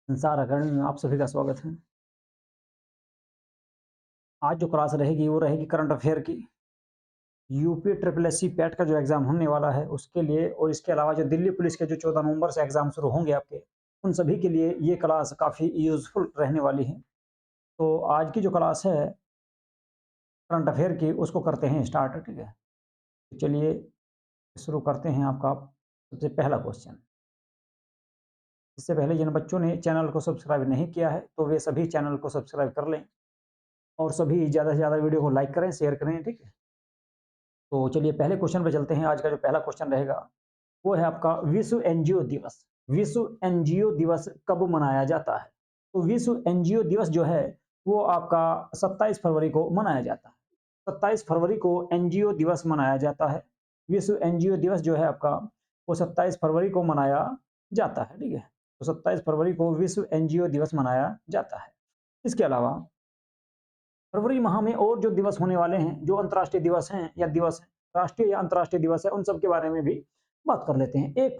संसार अकेडमी में आप सभी का स्वागत है। आज जो क्लास रहेगी वो रहेगी करंट अफेयर की। यूपी ट्रिपल एससी पैट का जो एग्ज़ाम होने वाला है उसके लिए और इसके अलावा जो दिल्ली पुलिस के जो 14 नवंबर से एग्ज़ाम शुरू होंगे आपके, उन सभी के लिए ये क्लास काफ़ी यूज़फुल रहने वाली है। तो आज की जो क्लास है करंट अफेयर की उसको करते हैं स्टार्ट, ठीक है? तो चलिए शुरू करते हैं आपका सबसे पहला क्वेश्चन। इससे पहले जिन बच्चों ने चैनल को सब्सक्राइब नहीं किया है तो वे सभी चैनल को सब्सक्राइब कर लें और सभी ज़्यादा से ज़्यादा वीडियो को लाइक करें, शेयर करें, ठीक है? तो चलिए पहले क्वेश्चन पे चलते हैं। आज का जो पहला क्वेश्चन रहेगा वो है आपका विश्व एनजीओ दिवस। विश्व एनजीओ दिवस कब मनाया जाता है? तो विश्व एनजीओ दिवस जो है वो आपका 27 फरवरी को मनाया जाता है। 27 फरवरी को एनजीओ दिवस मनाया जाता है। विश्व एनजीओ दिवस जो है आपका वो 27 फरवरी को मनाया जाता है, ठीक है? तो 27 फरवरी को विश्व एनजीओ दिवस मनाया जाता है। इसके अलावा फरवरी माह में और जो दिवस होने वाले हैं, जो अंतर्राष्ट्रीय दिवस हैं या दिवस हैं, राष्ट्रीय या अंतर्राष्ट्रीय दिवस है, उन सब के बारे में भी बात कर लेते हैं। 1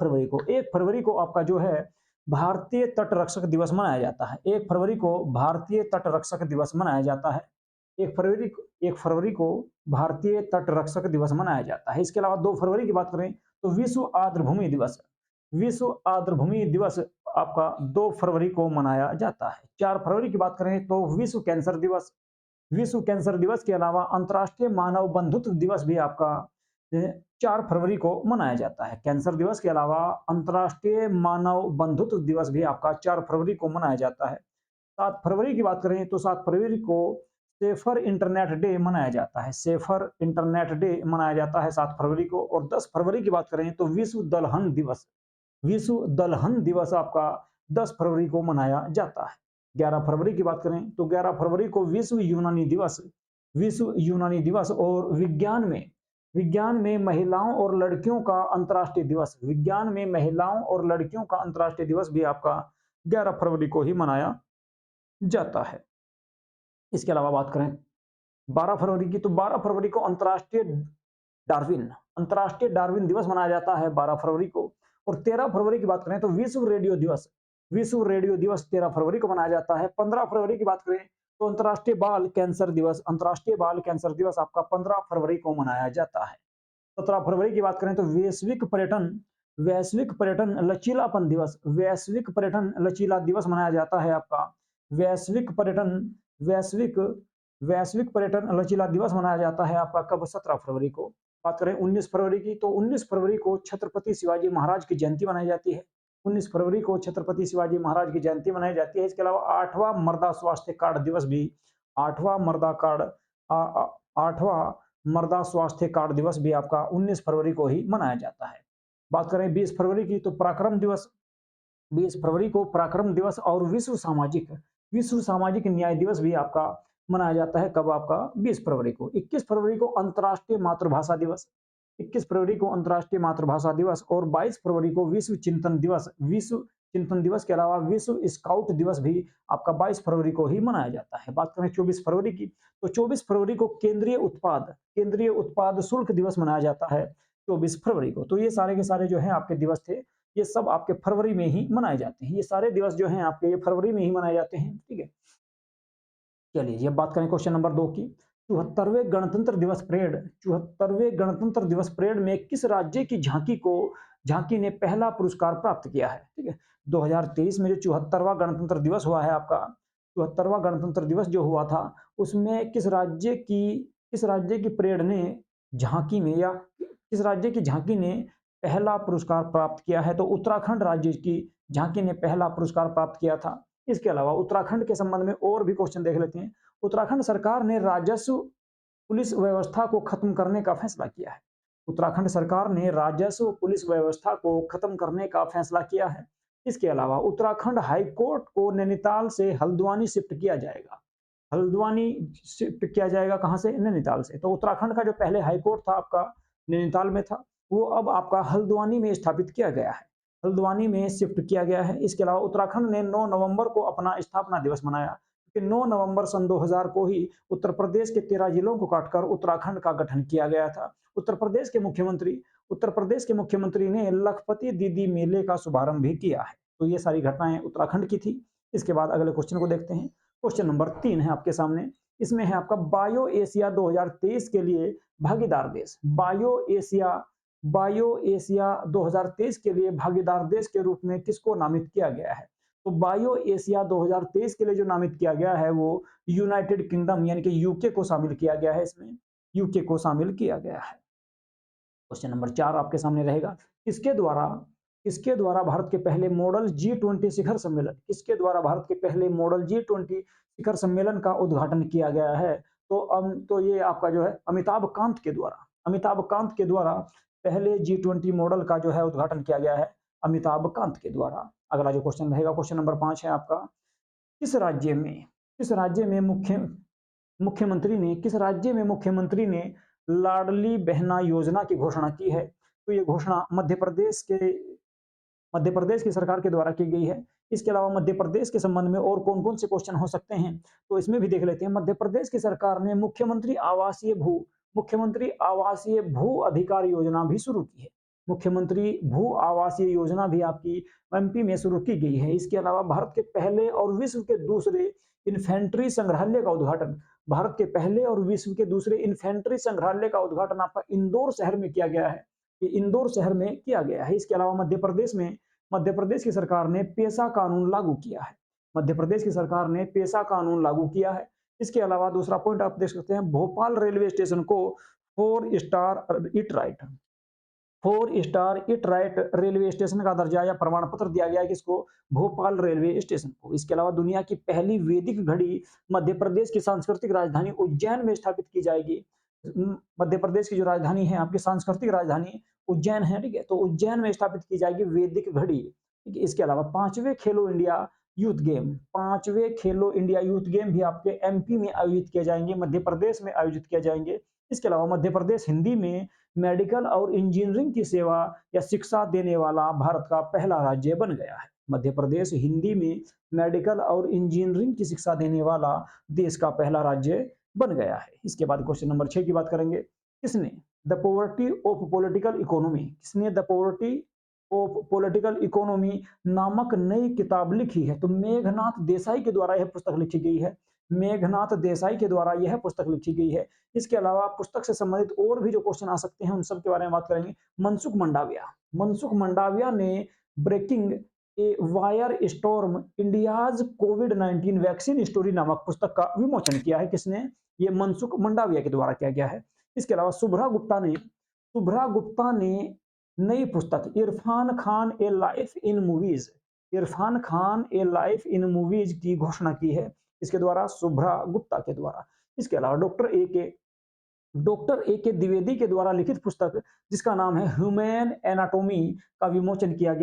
फरवरी को आपका जो है भारतीय तट रक्षक दिवस मनाया जाता है। 1 फरवरी को भारतीय तट रक्षक दिवस मनाया जाता है। 1 फरवरी को भारतीय तट रक्षक दिवस मनाया जाता है। इसके अलावा 2 फरवरी की बात करें तो विश्व आर्द्रभूमि दिवस। विश्व आर्द्रभूमि दिवस आपका 2 फरवरी को मनाया जाता है। 4 फरवरी की बात करें तो विश्व कैंसर दिवस। विश्व कैंसर दिवस के अलावा अंतर्राष्ट्रीय मानव बंधुत्व दिवस भी आपका 4 फरवरी को मनाया जाता है। कैंसर दिवस के अलावा अंतर्राष्ट्रीय मानव बंधुत्व दिवस भी आपका 4 फरवरी को मनाया जाता है। 7 फरवरी की बात करें तो 7 फरवरी को सेफर इंटरनेट डे मनाया जाता है। सेफर इंटरनेट डे मनाया जाता है 7 फरवरी को। और 10 फरवरी की बात करें तो विश्व दलहन दिवस। विश्व दलहन दिवस आपका 10 फरवरी को मनाया जाता है। 11 फरवरी की बात करें तो 11 फरवरी को विश्व यूनानी दिवस। विश्व यूनानी दिवस। और विज्ञान में महिलाओं और लड़कियों का अंतर्राष्ट्रीय दिवस। विज्ञान में महिलाओं और लड़कियों का अंतर्राष्ट्रीय दिवस भी आपका 11 फरवरी को ही मनाया जाता है। इसके अलावा बात करें 12 फरवरी की तो 12 फरवरी को डार्विन अंतर्राष्ट्रीय डार्विन दिवस मनाया जाता है 12 फरवरी को। और 13 फरवरी की बात करें तो विश्व रेडियो दिवस। विश्व रेडियो दिवस 13 फरवरी को मनाया जाता है। 15 फरवरी की बात करें तो अंतर्राष्ट्रीय बाल कैंसर दिवस। अंतर्राष्ट्रीय बाल कैंसर दिवस आपका 15 फरवरी को मनाया जाता है। 17 फरवरी की बात करें तो वैश्विक पर्यटन लचीलापन दिवस। वैश्विक पर्यटन लचीला दिवस मनाया जाता है आपका। वैश्विक पर्यटन वैश्विक वैश्विक पर्यटन लचीला दिवस मनाया जाता है आपका कब? 17 फरवरी को। बात करें 19 फरवरी की तो 19 फरवरी को छत्रपति शिवाजी महाराज की जयंती मनाई जाती है। 19 फरवरी को छत्रपति शिवाजी महाराज की जयंती मनाई जाती है। इसके अलावा 8वां मृदा स्वास्थ्य कार्ड दिवस भी 8वां मृदा कार्ड 8वां मृदा स्वास्थ्य कार्ड दिवस भी आपका 19 फरवरी को ही मनाया जाता है। बात करें 20 फरवरी की तो पराक्रम दिवस। 20 फरवरी को पराक्रम दिवस और विश्व सामाजिक न्याय दिवस भी आपका मनाया जाता है कब? आपका 20 फरवरी को। 21 फरवरी को अंतर्राष्ट्रीय मातृभाषा दिवस। 21 फरवरी को अंतर्राष्ट्रीय मातृभाषा दिवस। और 22 फरवरी को विश्व चिंतन दिवस। विश्व चिंतन दिवस के अलावा विश्व स्काउट दिवस भी आपका 22 फरवरी को ही मनाया जाता है। बात करें 24 फरवरी की तो 24 फरवरी को केंद्रीय उत्पाद शुल्क दिवस मनाया जाता है 24 फरवरी को। तो ये सारे के सारे जो है आपके दिवस थे, ये सब आपके फरवरी में ही मनाए जाते हैं। ये सारे दिवस जो हैं आपके ये फरवरी में ही मनाए जाते हैं, ठीक है? चलिए अब बात करें क्वेश्चन नंबर 2 की। 74वें गणतंत्र दिवस परेड में किस राज्य की झांकी ने पहला पुरस्कार प्राप्त किया है? ठीक है? 2023 में जो 74वां गणतंत्र दिवस हुआ है आपका, 74वां गणतंत्र दिवस जो हुआ था, उसमें किस राज्य की परेड ने झांकी में या किस राज्य की झांकी ने पहला पुरस्कार प्राप्त किया है? तो उत्तराखंड राज्य की झांकी ने पहला पुरस्कार प्राप्त किया था। इसके अलावा उत्तराखंड के संबंध में और भी क्वेश्चन देख लेते हैं। उत्तराखंड सरकार ने राजस्व पुलिस व्यवस्था को खत्म करने का फैसला किया है। उत्तराखंड सरकार ने राजस्व पुलिस व्यवस्था को खत्म करने का फैसला किया है। इसके अलावा उत्तराखंड हाई कोर्ट को नैनीताल से हल्द्वानी शिफ्ट किया जाएगा। हल्द्वानी शिफ्ट किया जाएगा कहां से? नैनीताल से। तो उत्तराखंड का जो पहले हाई कोर्ट था आपका नैनीताल में था, वो अब आपका हल्द्वानी में स्थापित किया गया है। हल्द्वानी में शिफ्ट किया गया है। इसके अलावा उत्तराखंड ने 9 नवंबर को अपना स्थापना दिवस मनाया। कि 9 नवंबर सन 2000 को ही उत्तर प्रदेश के 13 जिलों को काटकर उत्तराखंड का गठन किया गया था। उत्तर प्रदेश के मुख्यमंत्री ने लखपति दीदी मेले का शुभारंभ भी किया है। तो ये सारी घटनाएं उत्तराखंड की थी। इसके बाद अगले क्वेश्चन को देखते हैं। क्वेश्चन नंबर 3 है आपके सामने। इसमें है आपका बायो एशिया 2023 के लिए भागीदार देश। बायो एशिया 2023 के लिए भागीदार देश के रूप में किसको नामित किया गया है? तो बायो एशिया 2023 के लिए जो नामित किया गया है वो यूनाइटेड किंगडम यानी कि यूके को शामिल किया गया है। इसमें यूके को शामिल किया गया है। क्वेश्चन नंबर 4 आपके सामने रहेगा। किसके द्वारा भारत के पहले मॉडल G20 शिखर सम्मेलन, किसके द्वारा भारत के पहले मॉडल G20 शिखर सम्मेलन का उद्घाटन किया गया है? तो ये आपका जो है अमिताभ कांत के द्वारा पहले G20 मॉडल का जो है उद्घाटन किया गया है अमिताभ कांत के द्वारा। अगला जो क्वेश्चन रहेगा, क्वेश्चन नंबर 5 है आपका। किस राज्य में मुख्यमंत्री ने लाडली बहना योजना की घोषणा की है? तो ये घोषणा मध्य प्रदेश की सरकार के द्वारा की गई है। इसके अलावा मध्य प्रदेश के संबंध में और कौन-कौन से क्वेश्चन हो सकते हैं, तो इसमें भी देख लेते हैं। मध्य प्रदेश की सरकार ने मुख्यमंत्री आवासीय भू अधिकार योजना भी शुरू की है। मुख्यमंत्री भू आवासीय योजना भी आपकी एमपी में शुरू की गई है। इसके अलावा भारत के पहले और विश्व के दूसरे इन्फेंट्री संग्रहालय का उद्घाटन आपका इंदौर शहर में किया गया है। ये इंदौर शहर में किया गया है। इसके अलावा मध्य प्रदेश की सरकार ने पेशा कानून लागू किया है। इसके अलावा दूसरा पॉइंट आप देख सकते हैं, भोपाल रेलवे स्टेशन को 4 star it right railway station का दर्जा या प्रमाण पत्र दिया गया है किसको? भोपाल रेलवे स्टेशन को। इसके अलावा दुनिया की पहली वैदिक घड़ी मध्य प्रदेश की सांस्कृतिक राजधानी उज्जैन में स्थापित की जाएगी। मध्य प्रदेश की जो राजधानी है आपकी सांस्कृतिक राजधानी उज्जैन है, ठीक है, तो उज्जैन में स्थापित की जाएगी वैदिक घड़ी। ठीक है, इसके अलावा 5वें खेलो इंडिया यूथ गेम भी आपके एमपी में आयोजित किए जाएंगे, मध्य प्रदेश में आयोजित किए जाएंगे। इसके अलावा मध्य प्रदेश हिंदी में मेडिकल और इंजीनियरिंग की सेवा या शिक्षा देने वाला भारत का पहला राज्य बन गया है। मध्य प्रदेश हिंदी में मेडिकल और इंजीनियरिंग की शिक्षा देने वाला देश का पहला राज्य बन गया है। इसके बाद क्वेश्चन नंबर 6 की बात करेंगे। किसने the poverty of political economy नामक नई किताब लिखी है? तो मेघनाथ देसाई के द्वारा यह पुस्तक लिखी गई है। इसके अलावा पुस्तक से संबंधित और भी जो क्वेश्चन आ सकते हैं उन सब के बारे में बात करेंगे। मनसुख मंडाविया ने breaking a wire storm India's covid vaccine story नामक पुस्तक का विमोचन किया है। किसने? ये मनसुख मंडाविया के द्वारा किया गया है। इसके अलावा शुभ्रा गुप्ता ने नई पुस्तक इरफान खान ए लाइफ इन मूवीज की घोषणा की है। इसके द्वारा शुभ्रा गुप्ता के द्वारा। इसके अलावा डॉक्टर ए के द्विवेदी के द्वारा लिखित पुस्तक जिसका नाम है ह्यूमन एनाटॉमी का विमोचन किया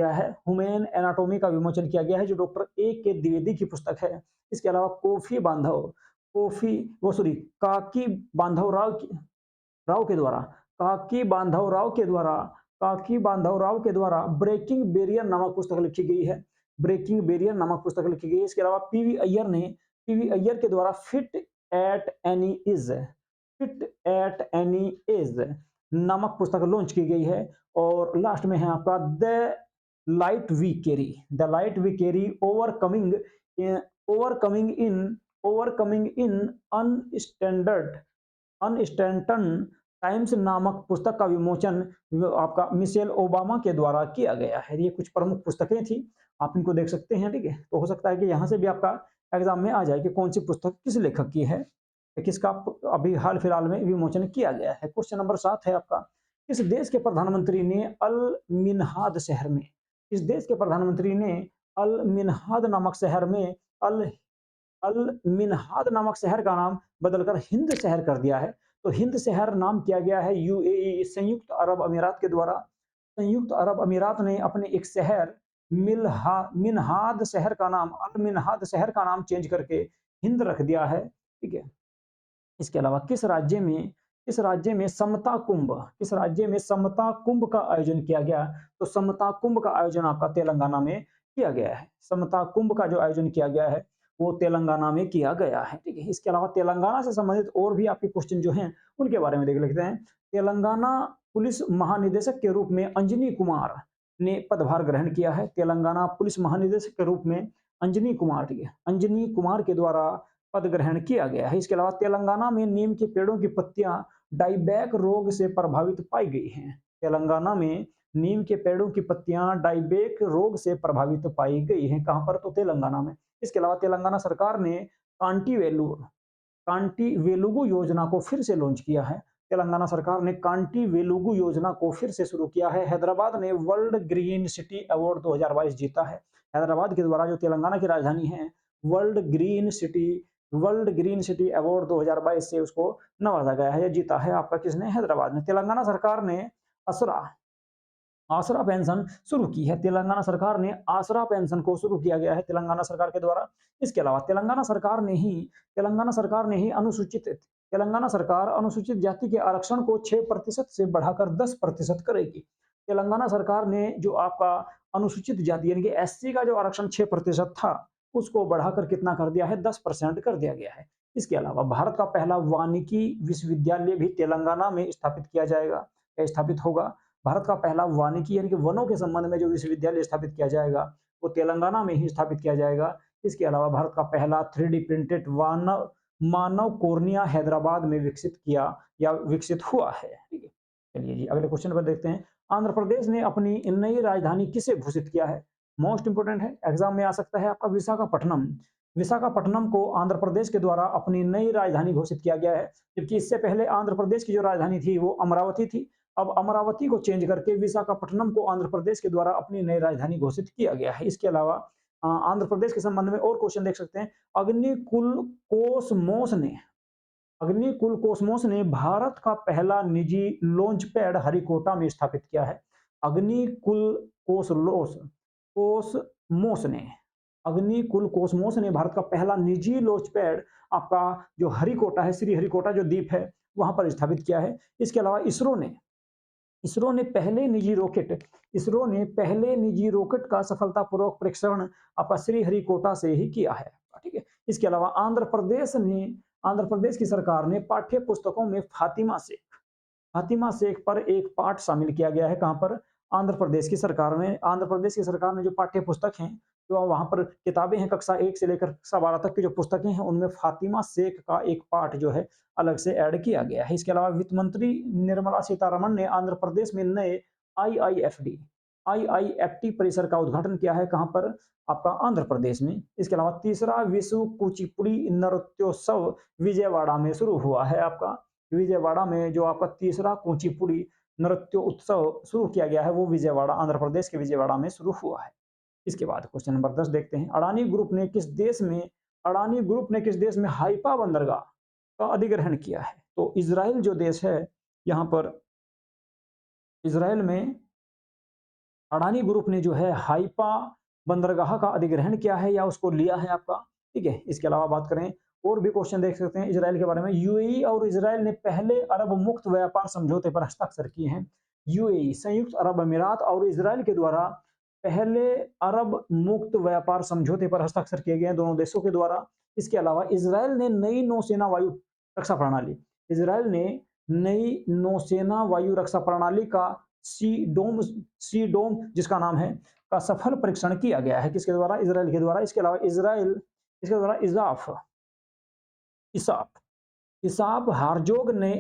गया है। जो डॉक्टर ए के द्विवेदी की पुस्तक है। इसके अलावा काकी बांधव राव के द्वारा ब्रेकिंग बैरियर नामक पुस्तक लिखी गई है। इसके अलावा पीवी अय्यर के द्वारा फिट एट एनी एज नामक पुस्तक लॉन्च की गई है। और लास्ट में है आपका the light we carry overcoming in uncertain times नामक पुस्तक का विमोचन आपका मिशेल ओबामा के द्वारा किया गया है। ये कुछ प्रमुख पुस्तकें थी, आप इनको देख सकते हैं, ठीक है। तो हो सकता है कि यहाँ से भी आपका एग्जाम में आ जाए कि कौन सी पुस्तक किस लेखक की है, किसका अभी हाल फिलहाल में विमोचन किया गया है। क्वेश्चन नंबर 7 है आपका। इस देश के प्रधानमंत्री ने अल मिन्हाद नामक शहर का नाम बदलकर हिंद शहर कर दिया है। तो हिंद शहर नाम किया गया है यूएई संयुक्त अरब अमीरात के द्वारा। संयुक्त अरब अमीरात ने अपने एक शहर अल मिन्हाद शहर का नाम चेंज करके हिंद रख दिया है, ठीक है। इसके अलावा किस राज्य में समता कुंभ का आयोजन किया गया? तो समता कुंभ का आयोजन आपका तेलंगाना में किया गया है। समता कुंभ का जो आयोजन किया गया है वो तेलंगाना में किया गया है, ठीक है। इसके अलावा तेलंगाना से संबंधित और भी आपके क्वेश्चन जो हैं उनके बारे में देख लेते हैं। तेलंगाना पुलिस महानिदेशक के रूप में अंजनी कुमार ने पदभार ग्रहण किया है। तेलंगाना पुलिस महानिदेशक के रूप में अंजनी कुमार, ठीक है, अंजनी कुमार के द्वारा पद ग्रहण किया गया है। इसके अलावा तेलंगाना में नीम के पेड़ों की पत्तियां डाइबैक रोग से प्रभावित पाई गई हैं। तेलंगाना में नीम के पेड़ों की पत्तियां डाइबैक रोग से प्रभावित पाई गई हैं। कहां पर? तो तेलंगाना में। इसके अलावा तेलंगाना सरकार ने कांटी वेलू कांटी वेलुगु योजना को फिर से लॉन्च किया है। तेलंगाना सरकार ने कांटी वेलुगु योजना को फिर से शुरू किया है। हैदराबाद ने वर्ल्ड ग्रीन सिटी अवार्ड 2022 जीता है। हैदराबाद के द्वारा जो तेलंगाना की राजधानी है, वर्ल्ड ग्रीन सिटी अवार्ड 2022 से उसको नवाजा गया है या जीता है आपका किसने? हैदराबाद ने। तेलंगाना सरकार ने असरा आसरा पेंशन शुरू की है। तेलंगाना सरकार ने आसरा पेंशन को शुरू किया गया है तेलंगाना सरकार के द्वारा। इसके अलावा तेलंगाना सरकार ने ही तेलंगाना सरकार अनुसूचित जाति के आरक्षण को 6% से बढ़ाकर 10% करेगी। तेलंगाना सरकार ने जो आपका अनुसूचित जाति यानी कि एससी का जो आरक्षण 6% था, उसको बढ़ाकर कितना कर दिया है? 10% कर दिया गया है। इसके अलावा भारत का पहला वानिकी विश्वविद्यालय भी तेलंगाना में स्थापित किया जाएगा या स्थापित होगा। भारत का पहला वानिकी यानी कि वनों के संबंध में जो विश्वविद्यालय स्थापित किया जाएगा, वो तेलंगाना में ही स्थापित किया जाएगा। इसके अलावा भारत का पहला 3D प्रिंटेड मानव कोर्निया हैदराबाद में विकसित हुआ है। ठीक है, चलिए जी अगले क्वेश्चन पर देखते हैं। आंध्र प्रदेश ने अपनी नई राजधानी किसे घोषित किया है? मोस्ट इंपोर्टेंट है, एग्जाम में आ सकता है आपका। विशाखापट्टनम। विशाखापट्टनम को आंध्र प्रदेश के द्वारा अपनी नई राजधानी घोषित किया गया है, जबकि इससे पहले आंध्र प्रदेश की जो राजधानी थी वो अमरावती थी। अब अमरावती को चेंज करके विशाखापट्टनम को आंध्र प्रदेश के द्वारा अपनी नई राजधानी घोषित किया गया है। इसके अलावा आंध्र प्रदेश के संबंध में और क्वेश्चन देख सकते हैं। अग्निकुल कोसमोस ने भारत का पहला निजी लॉन्च पैड हरिकोटा में स्थापित किया है। अग्निकुल कोसमोस ने अग्निकुल कोसमोस ने भारत का पहला निजी लॉन्च पैड आपका जो हरिकोटा है, श्री हरिकोटा जो द्वीप है, वहां पर स्थापित किया है। इसके अलावा इसरो ने पहले निजी रॉकेट का सफलतापूर्वक परीक्षण आपका श्रीहरिकोटा से ही किया है। ठीक है, इसके अलावा आंध्र प्रदेश की सरकार ने पाठ्य पुस्तकों में फातिमा शेख पर एक पाठ शामिल किया गया है। कहां पर? आंध्र प्रदेश की सरकार ने जो पाठ्य पुस्तक हैं, जो वहां पर किताबें हैं, कक्षा 1 से लेकर कक्षा 12 तक की जो पुस्तकें हैं, उनमें फातिमा शेख का एक पाठ जो है अलग से ऐड किया गया है। इसके अलावा वित्त मंत्री निर्मला सीतारमण ने आंध्र प्रदेश में नए आईआईएफटी परिसर का उद्घाटन किया है। कहां पर? आपका आंध्र प्रदेश में। इसके अलावा तीसरा विश्व कुचिपुड़ी नृत्योत्सव विजयवाड़ा में शुरू हुआ है। आपका विजयवाड़ा में जो आपका तीसरा कुचिपुड़ी नृत्य उत्सव शुरू किया गया है, वो विजयवाड़ा, आंध्र प्रदेश के विजयवाड़ा में शुरू हुआ है। इसके बाद क्वेश्चन नंबर 10 देखते हैं। अडानी ग्रुप ने किस देश में हाइफा बंदरगाह का अधिग्रहण किया है? तो इजराइल जो देश है, यहाँ पर इजराइल में अडानी ग्रुप ने जो है हाइफा बंदरगाह का अधिग्रहण किया है या उसको लिया है आपका। ठीक है, इसके अलावा बात करें और भी क्वेश्चन देख सकते हैं इजराइल के बारे में। यूएई और इजराइल ने पहले अरब मुक्त व्यापार समझौते पर हस्ताक्षर किए हैं। यूएई संयुक्त अरब अमीरात और इजराइल के द्वारा पहले अरब मुक्त व्यापार समझौते पर हस्ताक्षर किए गए हैं दोनों देशों के द्वारा। इसके अलावा इजराइल ने नई नौसेना वायु रक्षा प्रणाली का सी डोम जिसका नाम है का सफल परीक्षण किया गया है। किसके द्वारा? इजराइल के द्वारा। इसके अलावा इसके द्वारा इसाफ हारजोग ने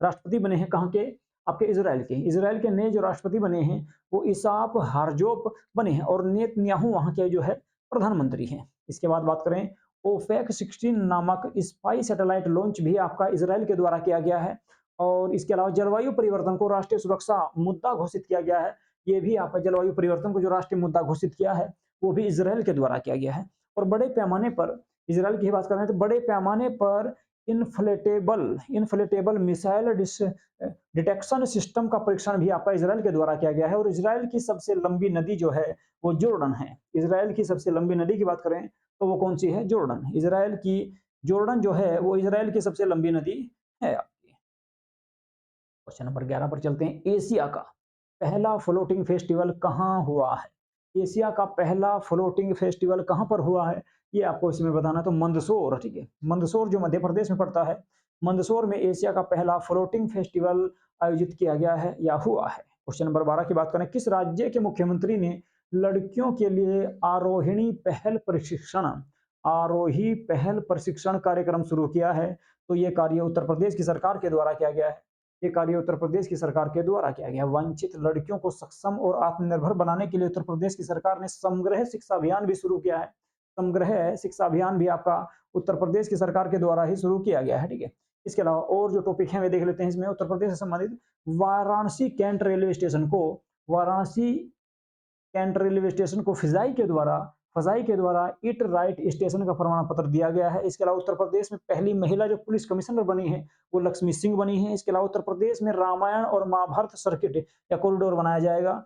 राष्ट्रपति बने हैं। कहां के? आपके इजराइल के नए जो राष्ट्रपति बने हैं वो इसाफ हारजोग बने हैं और नेतन्याहू वहां के जो है प्रधानमंत्री हैं। इसके बाद बात करें, ओपेक 16 नामक स्पाई सैटेलाइट लॉन्च भी आपका इजराइल के द्वारा किया गया है। और इसके अलावा जलवायु परिवर्तन को राष्ट्रीय सुरक्षा मुद्दा घोषित किया गया है। ये भी आपका जलवायु परिवर्तन को जो राष्ट्रीय मुद्दा घोषित किया है, वो भी इजराइल के द्वारा किया गया है। और बड़े पैमाने पर इजराइल की बात कर रहे हैं तो बड़े पैमाने पर इनफ्लेटेबल मिसाइल डिटेक्शन सिस्टम का परीक्षण भी आपका इजराइल के द्वारा किया गया है। और इजराइल की सबसे लंबी नदी जो है वो जॉर्डन है। इजराइल की सबसे लंबी नदी की बात करें तो वो कौन सी है? जॉर्डन। जॉर्डन जो है वो इजराइल की सबसे लंबी नदी है आपकी। क्वेश्चन नंबर 11 पर चलते हैं। एशिया का पहला फ्लोटिंग फेस्टिवल कहाँ हुआ है? एशिया का पहला फ्लोटिंग फेस्टिवल कहां पर हुआ है, ये आपको इसमें बताना। तो मंदसौर। ठीक है, मंदसौर जो मध्य प्रदेश में पड़ता है, मंदसौर में एशिया का पहला फ्लोटिंग फेस्टिवल आयोजित किया गया है या हुआ है। क्वेश्चन नंबर 12 की बात करें। किस राज्य के मुख्यमंत्री ने लड़कियों के लिए आरोही पहल प्रशिक्षण कार्यक्रम शुरू किया है। तो ये कार्य उत्तर प्रदेश की सरकार के द्वारा किया गया है। ये कार्य उत्तर प्रदेश की सरकार के द्वारा किया गया है। वंचित लड़कियों को सक्षम और आत्मनिर्भर बनाने के लिए उत्तर प्रदेश की सरकार ने समग्र शिक्षा अभियान भी शुरू किया है। समग्र शिक्षा अभियान भी आपका उत्तर प्रदेश की सरकार के द्वारा ही शुरू किया गया है। ठीक है, इसके अलावा और जो टॉपिक है वे देख लेते हैं इसमें। उत्तर प्रदेश से संबंधित वाराणसी कैंट रेलवे स्टेशन को फजाई के द्वारा इट राइट स्टेशन का प्रमाण पत्र दिया गया है। इसके अलावा उत्तर प्रदेश में पहली महिला जो पुलिस कमिश्नर बनी है वो लक्ष्मी सिंह बनी है। इसके अलावा उत्तर प्रदेश में रामायण और महाभारत सर्किट या कॉरिडोर बनाया जाएगा।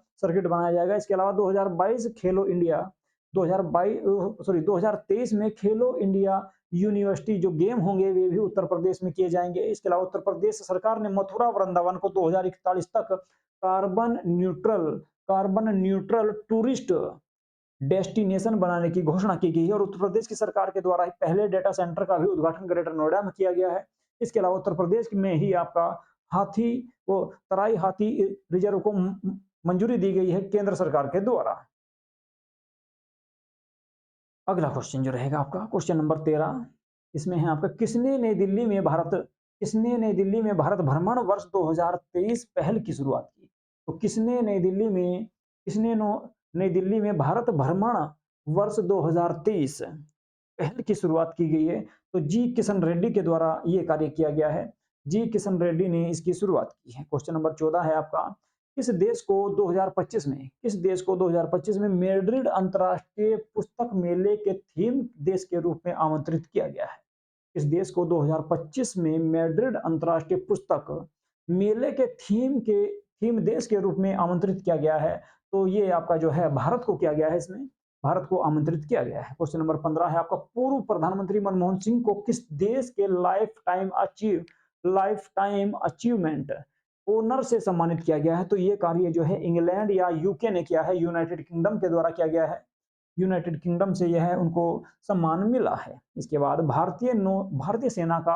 इसके अलावा 2023 में खेलो इंडिया यूनिवर्सिटी जो गेम होंगे वे भी उत्तर प्रदेश में किए जाएंगे। इसके अलावा उत्तर प्रदेश सरकार ने मथुरा वृंदावन को 2041 तक कार्बन न्यूट्रल टूरिस्ट डेस्टिनेशन बनाने की घोषणा की गई है। और उत्तर प्रदेश की सरकार के द्वारा ही पहले डेटा सेंटर का भी उद्घाटन ग्रेटर नोएडा में किया गया है। इसके अलावा उत्तर प्रदेश में ही आपका तराई हाथी रिजर्व को मंजूरी दी गई है केंद्र सरकार के द्वारा। अगला क्वेश्चन जो रहेगा आपका क्वेश्चन नंबर 13, इसमें है आपका किसने नई दिल्ली में भारत भ्रमण वर्ष 2023 पहल की शुरुआत की। तो किसने नई दिल्ली में भारत भ्रमण वर्ष 2023 पहल की शुरुआत की गई है। तो जी किशन रेड्डी के द्वारा ये कार्य किया गया है। जी किशन रेड्डी ने इसकी शुरुआत की है। क्वेश्चन नंबर 14 है आपका किस देश को 2025 में मैड्रिड अंतर्राष्ट्रीय पुस्तक मेले के थीम देश के रूप में आमंत्रित किया गया है। इस देश को 2025 में मैड्रिड अंतर्राष्ट्रीय पुस्तक मेले के थीम देश के रूप में आमंत्रित किया गया है। तो ये आपका जो है भारत को किया गया है, इसमें भारत को आमंत्रित किया गया है। क्वेश्चन नंबर 15 है आपका पूर्व प्रधानमंत्री मनमोहन सिंह को किस देश के लाइफ टाइम अचीवमेंट ओनर से सम्मानित किया गया है। तो ये कार्य जो है इंग्लैंड या यूके ने किया है, यूनाइटेड किंगडम के द्वारा किया गया है। यूनाइटेड किंगडम से यह उनको सम्मान मिला है। इसके बाद भारतीय सेना का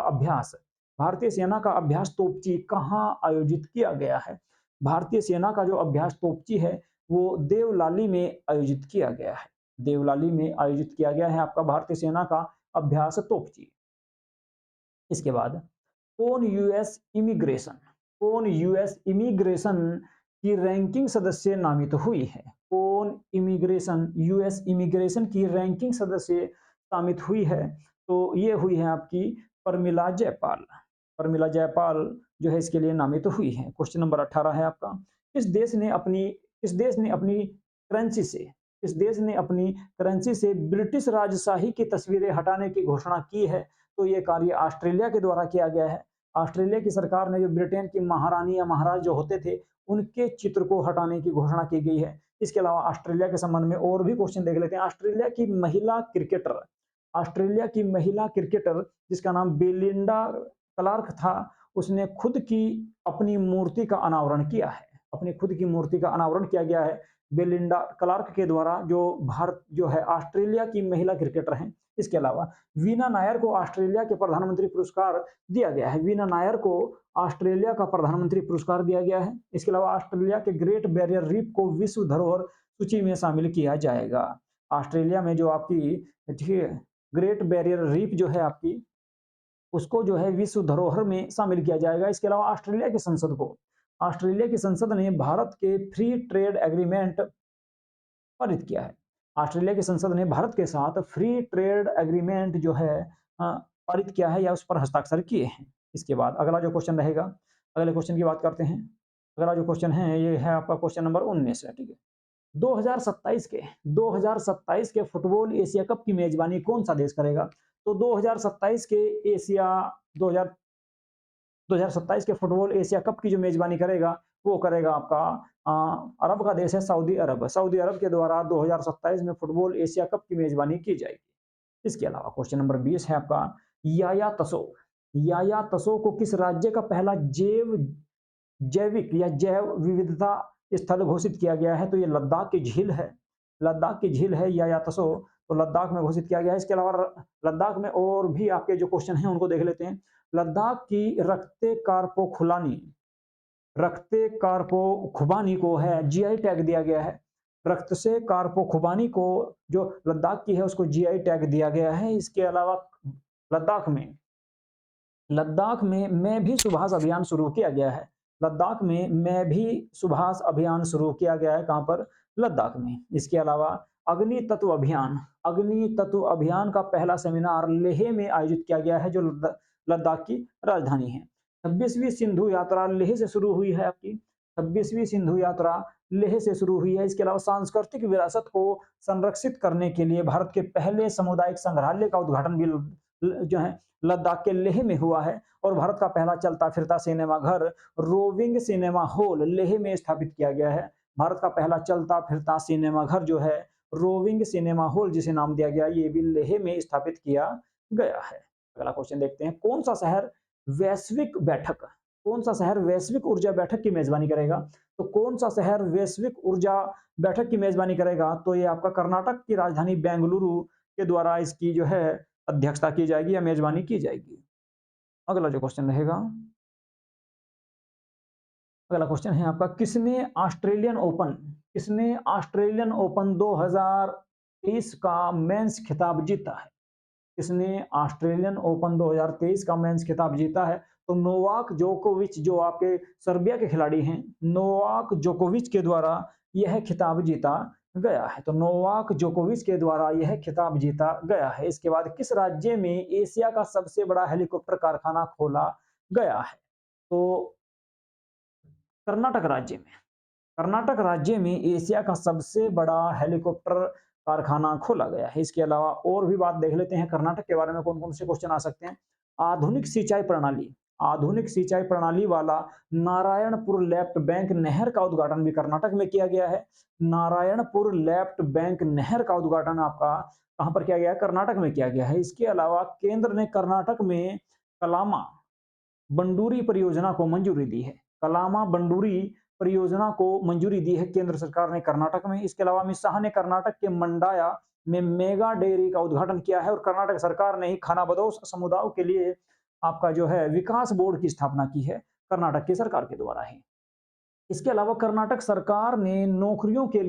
अभ्यास तोपची कहाँ आयोजित किया गया है। भारतीय सेना का जो अभ्यास तोपची है वो देवलाली में आयोजित किया गया है। देवलाली में आयोजित किया गया है आपका भारतीय सेना का अभ्यास तोपची। इसके बाद कौन यूएस इमिग्रेशन की रैंकिंग सदस्य नामित हुई है। यूएस इमिग्रेशन की रैंकिंग सदस्य नामित हुई है। तो ये हुई है आपकी प्रमिला जयपाल जो है इसके लिए नामित हुई है। क्वेश्चन नंबर 18 है आपका किस देश ने अपनी करेंसी से ब्रिटिश राजशाही की तस्वीरें हटाने की घोषणा की है। तो ये कार्य ऑस्ट्रेलिया के द्वारा किया गया है। ऑस्ट्रेलिया की सरकार ने जो ब्रिटेन की महारानी या महाराज जो होते थे उनके चित्र को हटाने की घोषणा की गई है। इसके अलावा ऑस्ट्रेलिया के संबंध में और भी क्वेश्चन देख लेते हैं। ऑस्ट्रेलिया की महिला क्रिकेटर जिसका नाम बेलिंडा क्लार्क था, उसने खुद की अपनी मूर्ति का अनावरण किया गया है बेलिंडा क्लार्क के द्वारा, जो है ऑस्ट्रेलिया की महिला क्रिकेटर हैं। इसके अलावा वीना नायर को ऑस्ट्रेलिया के प्रधानमंत्री पुरस्कार दिया गया है। वीना नायर को ऑस्ट्रेलिया का प्रधानमंत्री पुरस्कार दिया गया है। इसके अलावा ऑस्ट्रेलिया के ग्रेट बैरियर रीफ को विश्व धरोहर सूची में शामिल किया जाएगा। ऑस्ट्रेलिया में जो आपकी ग्रेट बैरियर रीफ जो है आपकी उसको जो है विश्व धरोहर में शामिल किया जाएगा। इसके अलावा ऑस्ट्रेलिया की संसद ने भारत के फ्री ट्रेड एग्रीमेंट पारित किया है। ऑस्ट्रेलिया की संसद ने भारत के साथ फ्री ट्रेड एग्रीमेंट जो है पारित किया है या उस पर हस्ताक्षर किए हैं। इसके बाद अगला जो क्वेश्चन रहेगा, अगले क्वेश्चन की बात करते हैं। अगला जो क्वेश्चन है ये है आपका क्वेश्चन नंबर 19 है। ठीक है, 2027 के फुटबॉल एशिया कप की मेजबानी कौन सा देश करेगा। तो 2027 के फुटबॉल एशिया कप की जो मेजबानी करेगा वो करेगा आपका अरब का देश है सऊदी अरब के द्वारा 2027 में फुटबॉल एशिया कप की मेजबानी की जाएगी। इसके अलावा क्वेश्चन नंबर 20 है आपका याया तसो को किस राज्य का पहला जैविक या जैव विविधता स्थल घोषित किया गया है। तो ये लद्दाख की झील है याया तसो, तो लद्दाख में घोषित किया गया है। इसके अलावा लद्दाख में और भी आपके जो क्वेश्चन हैं उनको देख लेते हैं। लद्दाख की रक्ते कार्पो खुबानी को है जीआई टैग दिया गया है। रक्त से कारपो खुबानी को जो लद्दाख की है उसको जीआई टैग दिया गया है। इसके अलावा लद्दाख में लद्दाख में मैं भी सुभाष अभियान शुरू किया गया है। लद्दाख में मैं भी सुभाष अभियान शुरू किया गया है, कहाँ पर? लद्दाख में। इसके अलावा अग्नि तत्व अभियान का पहला सेमिनार लेह में आयोजित किया गया है, जो लद्दाख की राजधानी है। 26वीं सिंधु यात्रा लेह से शुरू हुई है आपकी। 26वीं सिंधु यात्रा लेह से शुरू हुई है। इसके अलावा सांस्कृतिक विरासत को संरक्षित करने के लिए भारत के पहले सामुदायिक संग्रहालय का उद्घाटन भी जो है लद्दाख के लेह में हुआ है। और भारत का पहला चलता फिरता सिनेमा घर रोविंग सिनेमा हॉल लेह में स्थापित किया गया है। भारत का पहला चलता फिरता सिनेमा घर जो है रोविंग सिनेमा हॉल, जिसे नाम दिया गया, ये भी लेह में स्थापित किया गया है। अगला क्वेश्चन देखते हैं, कौन सा शहर वैश्विक ऊर्जा बैठक की मेजबानी करेगा? तो कौन सा शहर वैश्विक ऊर्जा बैठक की मेजबानी करेगा? तो ये आपका कर्नाटक की राजधानी बेंगलुरु के द्वारा इसकी जो है अध्यक्षता की जाएगी या मेजबानी की जाएगी। अगला जो क्वेश्चन रहेगा, अगला क्वेश्चन है आपका, किसने ऑस्ट्रेलियन ओपन 2023 का मेंस खिताब जीता है? किसने ऑस्ट्रेलियन ओपन 2023 का मेंस खिताब जीता है? तो नोवाक जोकोविच, जो आपके सर्बिया के खिलाड़ी हैं, नोवाक जोकोविच के द्वारा यह खिताब जीता गया है। तो नोवाक जोकोविच के द्वारा यह खिताब जीता गया है। इसके बाद किस राज्य में एशिया का सबसे बड़ा हेलीकॉप्टर कारखाना खोला गया है? तो कर्नाटक राज्य में एशिया का सबसे बड़ा हेलीकॉप्टर कारखाना खोला गया है। इसके अलावा और भी बात देख लेते हैं कर्नाटक के बारे में, कौन कौन से क्वेश्चन आ सकते हैं। आधुनिक सिंचाई प्रणाली वाला नारायणपुर लेफ्ट बैंक नहर का उद्घाटन भी कर्नाटक में किया गया है। नारायणपुर लेफ्ट बैंक नहर का उद्घाटन आपका कहां पर किया गया है? कर्नाटक में किया गया है। इसके अलावा केंद्र ने कर्नाटक में कलामा बंडूरी परियोजना को मंजूरी दी है। कलामा बंडूरी परियोजना को मंजूरी दी है केंद्र सरकार ने कर्नाटक में। इसके अलावा अमित शाह ने कर्नाटक के मंडाया में मेगा डेयरी का उद्घाटन किया है। और कर्नाटक सरकार ने ही खानाबदोश समुदायों के लिए आपका जो है विकास बोर्ड की स्थापना की है, कर्नाटक की सरकार के द्वारा ही। इसके अलावा कर्नाटक सरकार ने नौकरियों के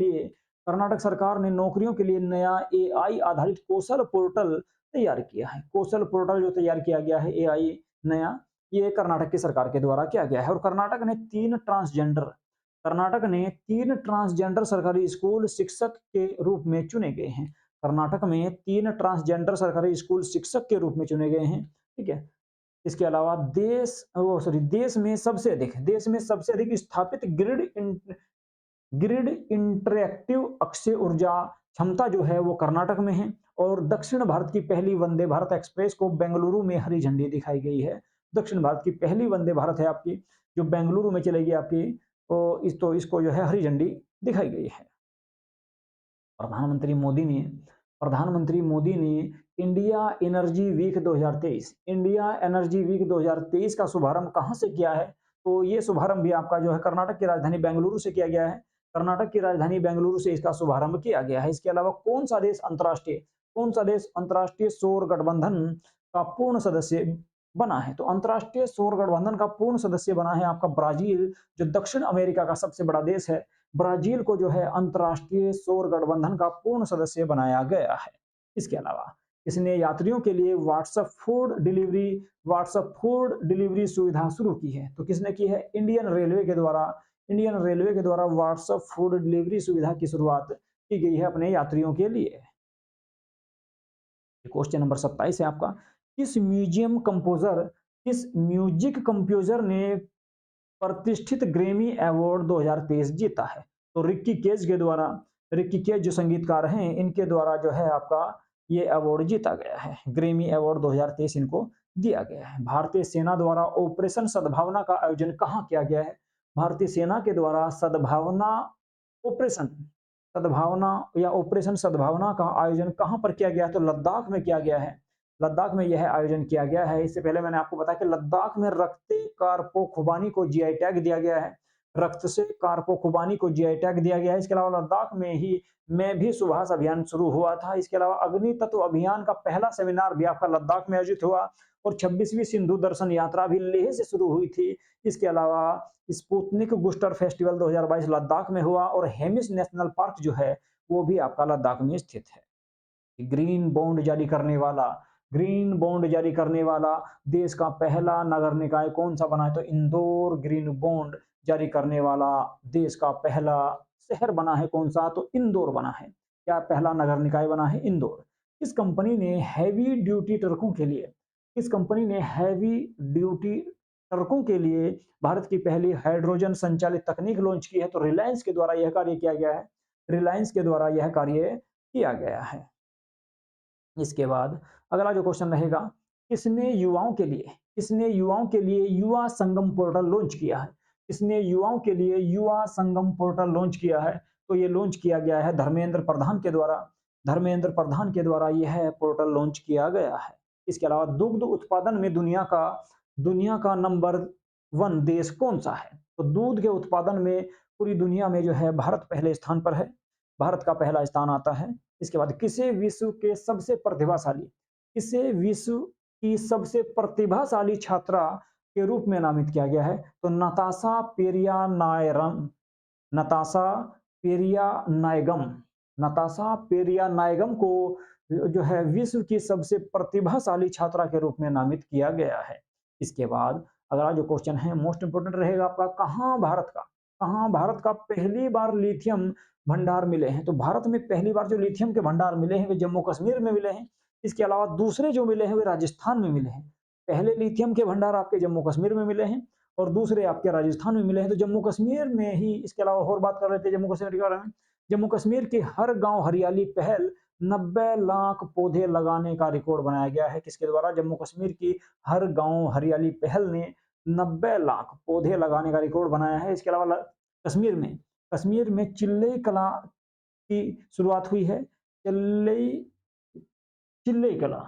लिए नया एआई आधारित कौशल पोर्टल तैयार किया है। कौशल पोर्टल जो तैयार किया गया है एआई नया, ये कर्नाटक की सरकार के द्वारा किया गया है। और कर्नाटक ने तीन ट्रांसजेंडर सरकारी स्कूल शिक्षक के रूप में चुने गए हैं। कर्नाटक में 3 ट्रांसजेंडर सरकारी स्कूल शिक्षक के रूप में चुने गए हैं। ठीक है। इसके अलावा देश में सबसे अधिक स्थापित ग्रिड इंटरएक्टिव अक्षय ऊर्जा क्षमता जो है वो कर्नाटक में है। और दक्षिण भारत की पहली वंदे भारत एक्सप्रेस को बेंगलुरु में हरी झंडी दिखाई गई है। दक्षिण भारत की पहली वंदे भारत है आपकी, जो बेंगलुरु में चलेगी आपकी, तो इसको जो है हरी झंडी दिखाई गई है। प्रधानमंत्री मोदी ने इंडिया एनर्जी वीक 2023 का शुभारंभ कहां से किया है? तो ये शुभारंभ भी आपका जो है कर्नाटक की राजधानी बेंगलुरु से किया गया है। कर्नाटक की राजधानी बेंगलुरु से इसका शुभारंभ किया गया है। इसके अलावा कौन सा देश अंतरराष्ट्रीय सौर गठबंधन का पूर्ण सदस्य बना है? तो अंतरराष्ट्रीय सौर गठबंधन का पूर्ण सदस्य बना है आपका ब्राजील, जो दक्षिण अमेरिका का सबसे बड़ा देश है। ब्राजील को जो है अंतरराष्ट्रीय सौर गठबंधन का पूर्ण सदस्य बनाया गया है। इसके अलावा इसने यात्रियों के लिए व्हाट्सएप फूड डिलीवरी सुविधा शुरू की है। तो किसने की है? इंडियन रेलवे के द्वारा व्हाट्सएप फूड डिलीवरी सुविधा की शुरुआत की गई है अपने यात्रियों के लिए। क्वेश्चन नंबर 27 है आपका, किस म्यूजिक कंपोजर ने प्रतिष्ठित ग्रैमी अवार्ड 2023 जीता है? तो रिक्की केज जो संगीतकार हैं, इनके द्वारा जो है आपका ये अवार्ड जीता गया है। ग्रैमी अवार्ड 2023 इनको दिया गया है। भारतीय सेना द्वारा ऑपरेशन सद्भावना का आयोजन कहाँ किया गया है? भारतीय सेना के द्वारा ऑपरेशन सद्भावना का आयोजन कहां पर किया गया है? तो लद्दाख में किया गया है। लद्दाख में यह आयोजन किया गया है। इससे पहले मैंने आपको बताया कि लद्दाख में रक्ते कारपो खुबानी को जीआई टैग दिया गया है। रक्त से कारपो खुबानी को जीआई टैग दिया गया है। इसके अलावा लद्दाख में ही मैं भी सुभाष अभियान शुरू हुआ था। इसके अलावा अग्नि तत्व अभियान का पहला सेमिनार भी आपका लद्दाख में आयोजित हुआ। और 26वीं सिंधु दर्शन यात्रा भी लेह से शुरू हुई थी। इसके अलावा स्पुतनिक बूस्टर फेस्टिवल 2022 लद्दाख में हुआ और हेमिस नेशनल पार्क जो है, वो भी आपका लद्दाख में स्थित है। ग्रीन बॉन्ड जारी करने वाला ग्रीन बॉन्ड जारी करने वाला देश का पहला नगर निकाय कौन सा बना है? तो इंदौर ग्रीन बॉन्ड जारी करने वाला देश का पहला शहर बना है कौन सा? तो इंदौर बना है। क्या पहला नगर निकाय बना है? इंदौर। किस कंपनी ने हैवी ड्यूटी ट्रकों के लिए किस कंपनी ने हैवी ड्यूटी ट्रकों के लिए भारत की पहली हाइड्रोजन संचालित तकनीक लॉन्च की है? तो रिलायंस के द्वारा यह कार्य किया गया है। रिलायंस के द्वारा यह कार्य किया गया है। इसके बाद अगला जो क्वेश्चन रहेगा, किसने युवाओं के लिए युवा संगम पोर्टल लॉन्च किया है? किसने युवाओं के लिए युवा संगम पोर्टल लॉन्च किया है? तो ये लॉन्च किया गया है धर्मेंद्र प्रधान के द्वारा। धर्मेंद्र प्रधान के द्वारा यह पोर्टल लॉन्च किया गया है। इसके अलावा दुग्ध उत्पादन में दुनिया का नंबर 1 देश कौन सा है? तो दूध के उत्पादन में पूरी दुनिया में जो है भारत पहले स्थान पर है। भारत का पहला स्थान आता है। इसके बाद किसे विश्व की सबसे प्रतिभाशाली छात्रा के रूप में नामित किया गया है? तो नताशा पेरिया नायगम को जो है विश्व की सबसे प्रतिभाशाली छात्रा के रूप में नामित किया गया है। इसके बाद अगला जो क्वेश्चन है मोस्ट इंपोर्टेंट रहेगा आपका, कहाँ भारत का पहली बार लिथियम भंडार मिले हैं? तो भारत में पहली बार जो लिथियम के भंडार मिले हैं वे जम्मू कश्मीर में मिले हैं। इसके अलावा दूसरे जो मिले हैं वे राजस्थान में मिले हैं। पहले लिथियम के भंडार आपके जम्मू कश्मीर में मिले हैं और दूसरे आपके राजस्थान में मिले हैं। तो जम्मू कश्मीर में ही इसके अलावा और बात कर लेते हैं जम्मू कश्मीर के बारे में। जम्मू कश्मीर की हर गांव हरियाली पहल 90 लाख पौधे लगाने का रिकॉर्ड बनाया गया है। किसके द्वारा? जम्मू कश्मीर की हर गांव हरियाली पहल ने 90 लाख पौधे लगाने का रिकॉर्ड बनाया है। इसके अलावा कश्मीर में चिल्लई कला की शुरुआत हुई है। चिल्लई चिल्लई कला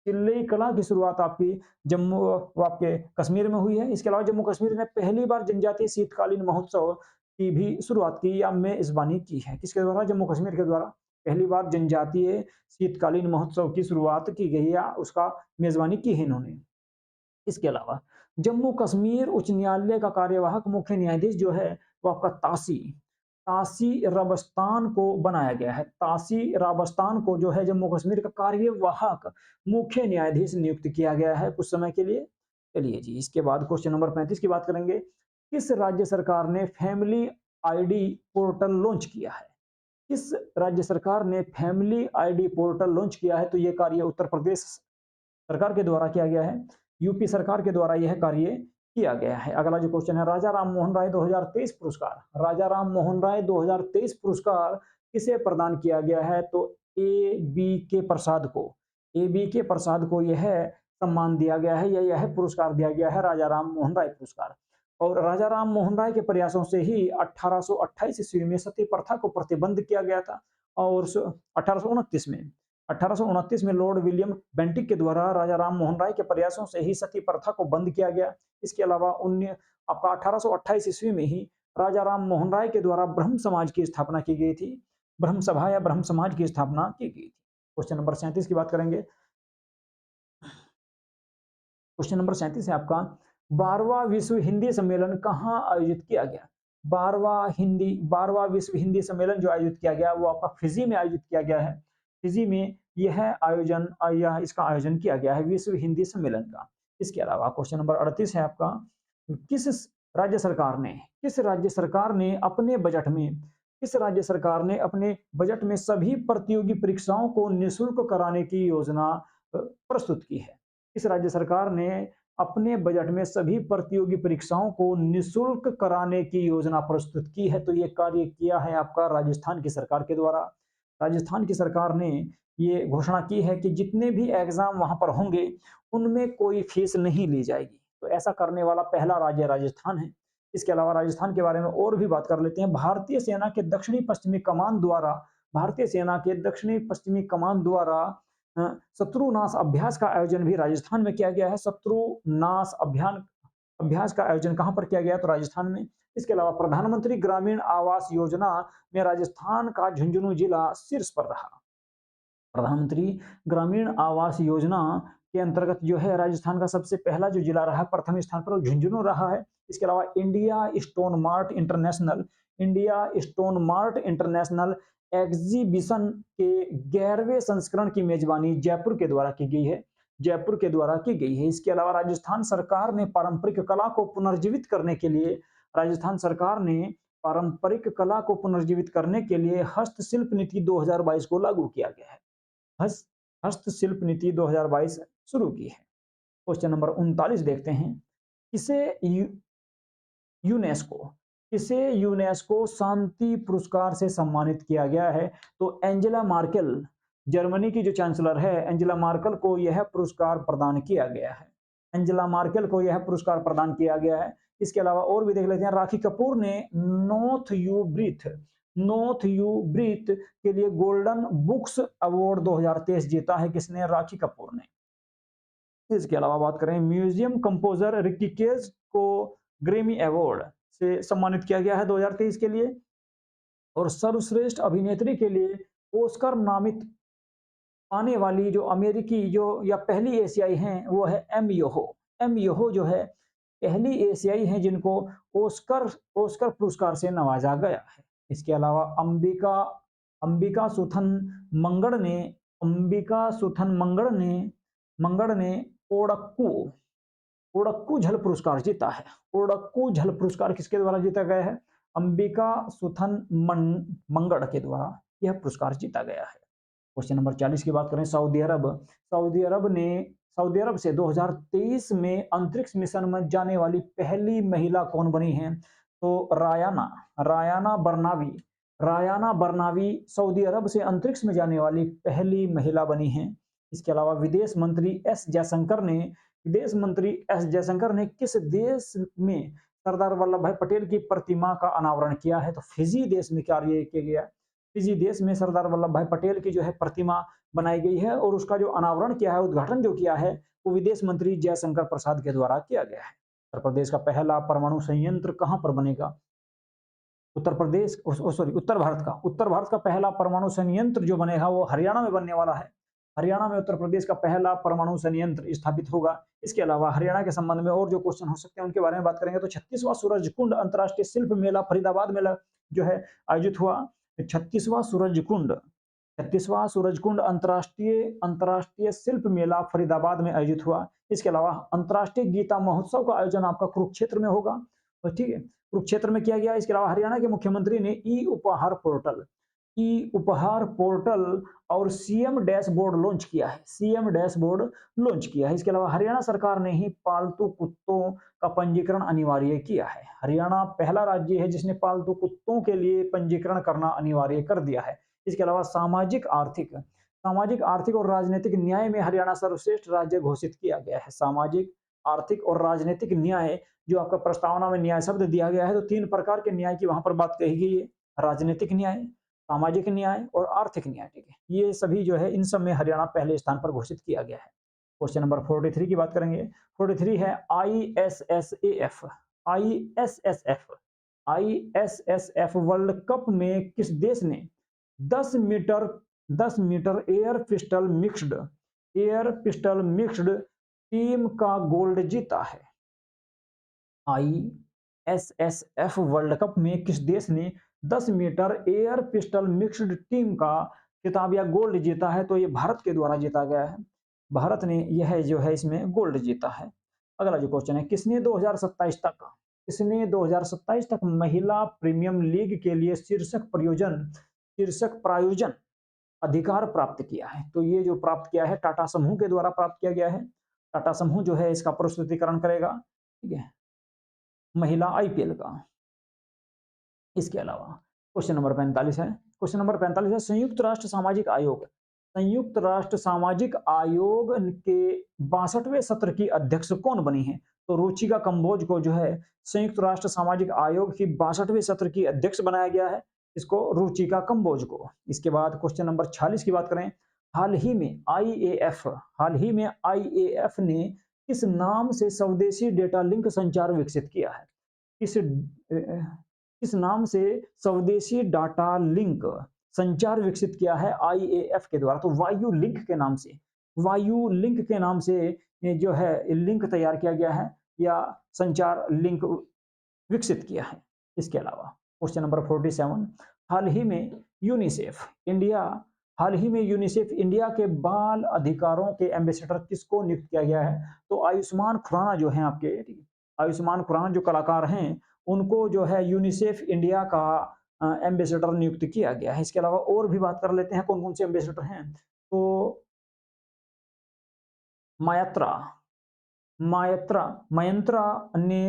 चिल्लई कला की शुरुआत आपके कश्मीर में हुई है। इसके अलावा जम्मू कश्मीर ने पहली बार जनजातीय शीतकालीन महोत्सव की भी शुरुआत की या मेजबानी की है। किसके द्वारा? जम्मू कश्मीर के द्वारा पहली बार जनजातीय शीतकालीन महोत्सव की शुरुआत की गई या उसका मेजबानी की है इन्होंने। इसके अलावा जम्मू कश्मीर उच्च न्यायालय का कार्यवाहक मुख्य न्यायाधीश जो है वो आपका तासी राबस्तान को बनाया गया है। तासी राबस्तान को जो है जम्मू कश्मीर का कार्यवाहक मुख्य न्यायाधीश नियुक्त किया गया है कुछ समय के लिए। चलिए जी, इसके बाद क्वेश्चन नंबर 35 की बात करेंगे। किस राज्य सरकार ने फैमिली आईडी पोर्टल लॉन्च किया है? किस राज्य सरकार ने फैमिली आईडी पोर्टल लॉन्च किया है? तो ये कार्य उत्तर प्रदेश सरकार के द्वारा किया गया है। यूपी सरकार के द्वारा यह कार्य किया गया है। अगला जो क्वेश्चन है, राजा राम मोहन राय 2023 पुरस्कार। राजा राम मोहन राय 2023 पुरस्कार किसे प्रदान किया गया है? तो ए बी के प्रसाद को यह सम्मान दिया गया है या यह पुरस्कार दिया गया है राजा राम मोहन राय पुरस्कार। और राजा राम मोहन राय के प्रयासों से ही 1828 ईस्वी में सती प्रथा को प्रतिबंध किया गया था और 1829 में लॉर्ड विलियम बेंटिक के द्वारा राजा राम मोहन राय के प्रयासों से ही सती प्रथा को बंद किया गया। इसके अलावा आपका 1828 ईस्वी में ही राजा राम मोहन राय के द्वारा ब्रह्म समाज की स्थापना की गई थी। ब्रह्म सभा या ब्रह्म समाज की स्थापना की गई थी। क्वेश्चन नंबर 37 की बात करेंगे। क्वेश्चन नंबर 37 है आपका, 12वां विश्व हिंदी सम्मेलन कहाँ आयोजित किया गया? 12वां विश्व हिंदी सम्मेलन जो आयोजित किया गया वो आपका फिजी में आयोजित किया गया है। फिजी में इसका आयोजन किया गया है विश्व हिंदी सम्मेलन का। इसके अलावा क्वेश्चन नंबर 38 है आपका, किस राज्य सरकार ने अपने बजट में सभी प्रतियोगी परीक्षाओं को निःशुल्क कराने की योजना प्रस्तुत की है? इस राज्य सरकार ने अपने बजट में सभी प्रतियोगी परीक्षाओं को निःशुल्क कराने की योजना प्रस्तुत की है। तो ये कार्य किया है आपका राजस्थान की सरकार के द्वारा। राजस्थान की सरकार ने ये घोषणा की है कि जितने भी एग्जाम वहां पर होंगे उनमें कोई फीस नहीं ली जाएगी। तो ऐसा करने वाला पहला राज्य राजस्थान है। इसके अलावा राजस्थान के बारे में और भी बात कर लेते हैं। भारतीय सेना के दक्षिणी पश्चिमी कमान द्वारा शत्रुनाश अभ्यास का आयोजन भी राजस्थान में किया गया है। शत्रुनाश अभ्यास का आयोजन कहां पर किया गया? तो राजस्थान में। इसके अलावा प्रधानमंत्री ग्रामीण आवास योजना में राजस्थान का झुंझुनू जिला शीर्ष पर रहा। प्रधानमंत्री ग्रामीण आवास योजना के अंतर्गत जो है राजस्थान का सबसे पहला जो जिला रहा प्रथम स्थान पर वो झुंझुनू रहा है। इसके अलावा India stone mart international exhibition के 11वें संस्करण की मेजबानी जयपुर के द्वारा की गई है। जयपुर के द्वारा की गई है। इसके अलावा राजस्थान सरकार ने पारंपरिक कला को पुनर्जीवित करने के लिए राजस्थान सरकार ने पारंपरिक कला को पुनर्जीवित करने के लिए हस्तशिल्प नीति 2022 को लागू किया गया है। हस्तशिल्प नीति 2022 शुरू की है। क्वेश्चन नंबर 39 देखते हैं। किसे यूनेस्को किसे यूनेस्को शांति पुरस्कार से सम्मानित किया गया है? तो एंजेला मार्केल, जर्मनी की जो चांसलर है, एंजेला मार्केल को यह पुरस्कार प्रदान किया गया है। एंजेला मार्केल को यह पुरस्कार प्रदान किया गया है। इसके अलावा और भी देख लेते हैं। राखी कपूर ने नॉर्थ यू ब्रीथ के लिए गोल्डन बुक्स अवार्ड 2023 जीता है। किसने? राखी कपूर ने। इसके अलावा बात करें, म्यूजियम कंपोजर रिकी केज को ग्रेमी अवार्ड से सम्मानित किया गया है 2023 के लिए। और सर्वश्रेष्ठ अभिनेत्री के लिए ऑस्कर नामित पाने वाली जो अमेरिकी जो या पहली एशियाई हैं वो है एम योहो जो है पहली एशियाई हैं जिनको ऑस्कर पुरस्कार से नवाजा गया है। इसके अलावा अंबिका सुथन मंगड़ ने ओडक्कू झल पुरस्कार जीता है। ओडक्कू झल पुरस्कार किसके द्वारा जीता गया है? अंबिका सुथन मंगड़ के द्वारा यह पुरस्कार जीता गया है। क्वेश्चन नंबर 40 की बात करें। सऊदी अरब से 2023 में अंतरिक्ष मिशन में जाने वाली पहली महिला कौन बनी है? तो रायाना बरनावी सऊदी अरब से अंतरिक्ष में जाने वाली पहली महिला बनी है। इसके अलावा विदेश मंत्री एस जयशंकर ने किस देश में सरदार वल्लभ भाई पटेल की प्रतिमा का अनावरण किया है? तो फिजी देश में कार्य किया गया। फिजी देश में सरदार वल्लभ भाई पटेल की जो है प्रतिमा बनाई गई है और उसका जो अनावरण किया है, उद्घाटन जो किया है, वो विदेश मंत्री जयशंकर प्रसाद के द्वारा किया गया है। उत्तर प्रदेश का पहला परमाणु संयंत्र कहां पर बनेगा? उत्तर भारत का पहला परमाणु संयंत्र जो बनेगा वो हरियाणा में बनने वाला है। हरियाणा में उत्तर प्रदेश का पहला परमाणु संयंत्र स्थापित होगा। इसके अलावा हरियाणा के संबंध में और जो क्वेश्चन हो सकते हैं उनके बारे में बात करेंगे। तो 36वां सूरजकुंड अंतर्राष्ट्रीय शिल्प मेला फरीदाबाद में जो है आयोजित हुआ। 36वां सूरजकुंड अंतर्राष्ट्रीय शिल्प मेला फरीदाबाद में आयोजित हुआ। इसके अलावा अंतर्राष्ट्रीय गीता महोत्सव का आयोजन आपका कुरुक्षेत्र में होगा। तो ठीक है, कुरुक्षेत्र में किया गया। इसके अलावा हरियाणा के मुख्यमंत्री ने ई उपहार पोर्टल और सीएम डैशबोर्ड लॉन्च किया है। इसके अलावा हरियाणा सरकार ने ही पालतू कुत्तों का पंजीकरण अनिवार्य किया है। हरियाणा पहला राज्य है जिसने पालतू कुत्तों के लिए पंजीकरण करना अनिवार्य कर दिया है। इसके अलावा सामाजिक आर्थिक और राजनीतिक न्याय में हरियाणा सर्वश्रेष्ठ राज्य घोषित किया गया है। सामाजिक, आर्थिक और राजनीतिक न्याय जो आपका प्रस्तावना में न्याय शब्द दिया गया है, तो 3 प्रकार के न्याय की वहां पर बात कही गई है। राजनीतिक न्याय, सामाजिक न्याय और आर्थिक न्याय। ठीक है, ये सभी जो है इन सब में हरियाणा पहले स्थान पर घोषित किया गया है। क्वेश्चन नंबर 43 की बात करेंगे। 43 है आईएसएसएफ वर्ल्ड कप में किस देश ने 10 meter air pistol mixed team का गोल्ड जीता है? आईएसएसएफ वर्ल्ड कप में किस देश ने 10 meter air pistol mixed team का खिताब या गोल्ड जीता है? तो ये भारत के द्वारा जीता गया है। भारत ने यह जो है इसमें गोल्ड जीता है। अगला जो क्वेश्चन है, किसने 2027 तक महिला प्रीमियम लीग के लिए शीर्षक प्रायोजन अधिकार प्राप्त किया है? तो ये जो प्राप्त किया है टाटा समूह के द्वारा प्राप्त किया गया है। टाटा समूह जो है इसका प्रस्तुतिकरण करेगा। ठीक है, महिला आईपीएल का। इसके अलावा क्वेश्चन नंबर 45 है। संयुक्त राष्ट्र सामाजिक आयोग के 62वें सत्र की अध्यक्ष कौन बनी है? तो रुचिका कंबोज को जो है संयुक्त राष्ट्र सामाजिक आयोग की 62वें सत्र की अध्यक्ष बनाया गया है, इसको रुचिका कंबोज को। इसके बाद क्वेश्चन नंबर 46 की बात करें। हाल ही में आईएएफ ने किस नाम से स्वदेशी डेटा लिंक संचार विकसित किया है? किस नाम से स्वदेशी डाटा लिंक संचार विकसित किया है आईएएफ के द्वारा? तो वायु लिंक के नाम से वायु लिंक के नाम से ये जो है लिंक तैयार किया गया है या संचार लिंक विकसित किया है। इसके अलावा क्वेश्चन नंबर 47, हाल ही में यूनिसेफ इंडिया हाल ही में यूनिसेफ इंडिया के बाल अधिकारों के एम्बेसडर किसको नियुक्त किया गया है? तो आयुष्मान खुराना जो हैं आपके, आयुष्मान खुराना जो कलाकार हैं, उनको जो है यूनिसेफ इंडिया का एम्बेसडर नियुक्त किया गया है। इसके अलावा और भी बात कर लेते हैं कौन-कौन से एम्बेसडर हैं। तो मायात्रा मायात्रा मयंत्रा ने